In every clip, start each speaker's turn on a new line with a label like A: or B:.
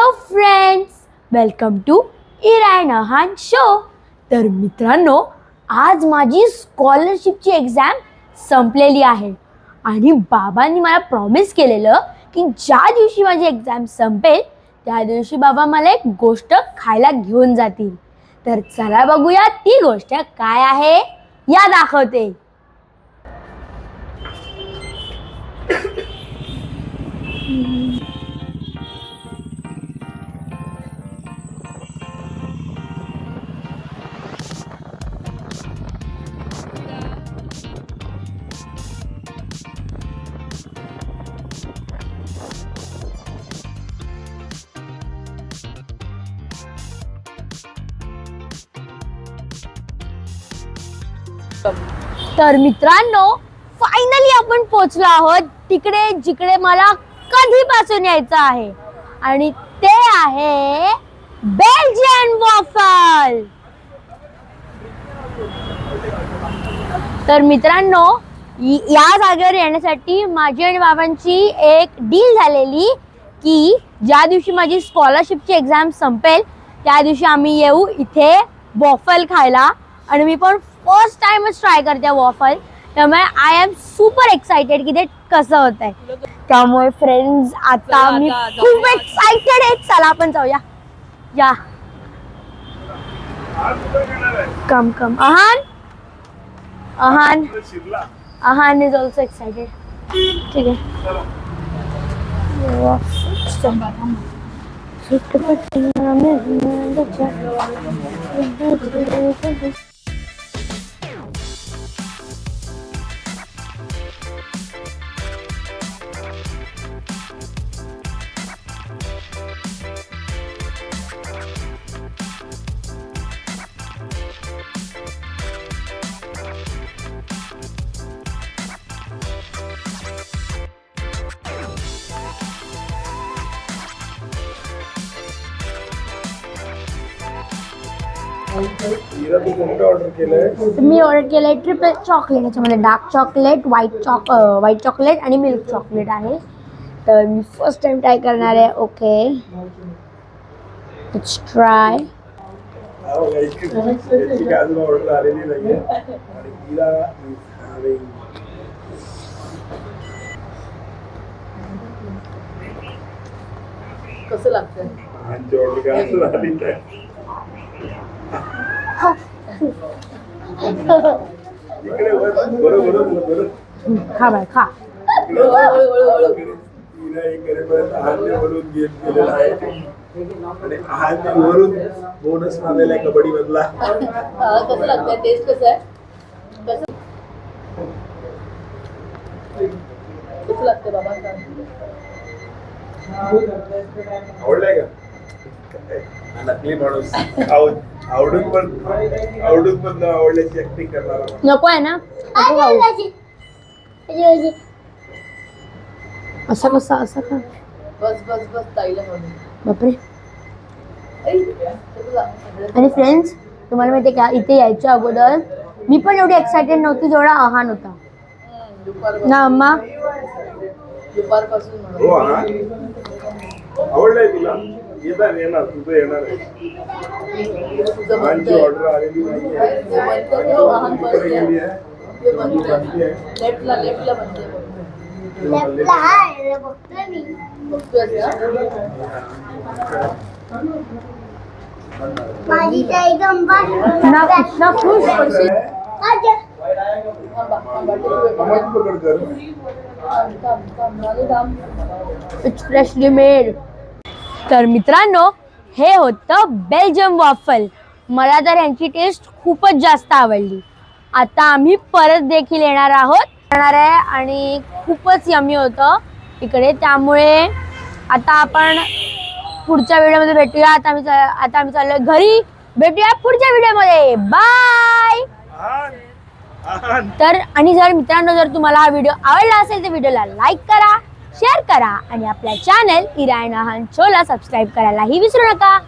A: Hello friends, welcome to इरायनहान show. तर मित्रांनो, आज माझी स्कॉलरशिपची एक्झाम संपलेली आहे आणि बाबांनी मला प्रॉमिस केलेलं की ज्या दिवशी माझी एक्झाम संपेल त्या दिवशी बाबा मला एक गोष्ट खायला घेऊन जातील. तर चला बघूया ती गोष्ट काय आहे. या दाखवते. तर मित्रांनो, फायनली आपण पोहोचलो आहोत तिकडे जिकडे मला कधीपासून यायचं आहे आणि ते आहे बेल्जियन वॉफल. तर मित्रांनो, या जागेवर येण्यासाठी माझी आणि बाबांची एक डील झालेली की ज्या दिवशी माझी स्कॉलरशिपची एक्झाम संपेल त्या दिवशी आम्ही येऊ इथे वॉफल खायला. आणि मी पण फर्स्ट टाइमच ट्राय करते वॉफल, त्यामुळे आय एम सुपर एक्साइटेड की ते कसं होत आहे. त्यामुळे फ्रेंड्स, आता मी खूप एक्साइटेड आहे. चला आपण जाऊया. या कम कम. Ahaan is also excited. ठीक आहे. मी ऑर्डर केलंय ट्रिपल चॉकलेट. याच्यामध्ये डार्क चॉकलेट, व्हाईट चॉकलेट आणि मिल्क चॉकलेट आहे. तर मी फर्स्ट टाइम ट्राय करणार आहे. Okay, let's try.
B: कसं लागतं?
A: खा बाय खा.
C: बोनस मारलेला आहे कबड्डी मधला.
B: कसं लागतं? टेस्ट कसं आहे? कसं लागतं बाबा?
C: आवडलाय का? नकली माणूस आवडून पण आवडल्याची ऍक्टिंग करणार.
A: नको आहे ना. असा कसा असा का?
B: बस बस बस ताईला म्हणून.
A: बापरे. आणि फ्रेंड्स, तुम्हाला माहिती आहे का, इथे यायच्या अगोदर मी पण एवढी एक्साइटेड नव्हती जेवढा अहान होता ना. अम्मा
B: दुपारपासून
C: हो ना. आवडलाय तुला? येणार तुझं येणार आहे.
B: तुझं
C: ऑर्डर आलेली नाहीये.
B: लेफ्टला बनते.
A: It's freshly made. तर मित्रांनो, हे होतं बेल्जियम वॉफल. मला तर यांची टेस्ट खूपच जास्त आवडली. आता आम्ही परत देखील येणार आहे आणि खूपच यमी होतं इकडे. त्यामुळे आता आपण पुढच्या व्हिडिओमध्ये भेटूया. आता आम्ही चाललोय घरी. भेटूया पुढच्या व्हिडिओमध्ये. बाय. तर आणि जर मित्रांनो, जर तुम्हाला हा व्हिडिओ आवडला असेल तर व्हिडिओला लाईक करा, शेअर करा आणि आपल्या चॅनल इरायनहान शोला सबस्क्राईब करायलाही विसरू नका.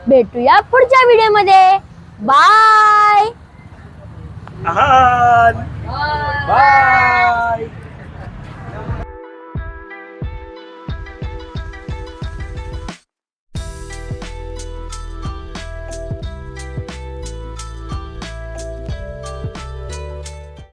A: भेटूया पुढच्या व्हिडिओमध्ये. बाय.
C: बाय.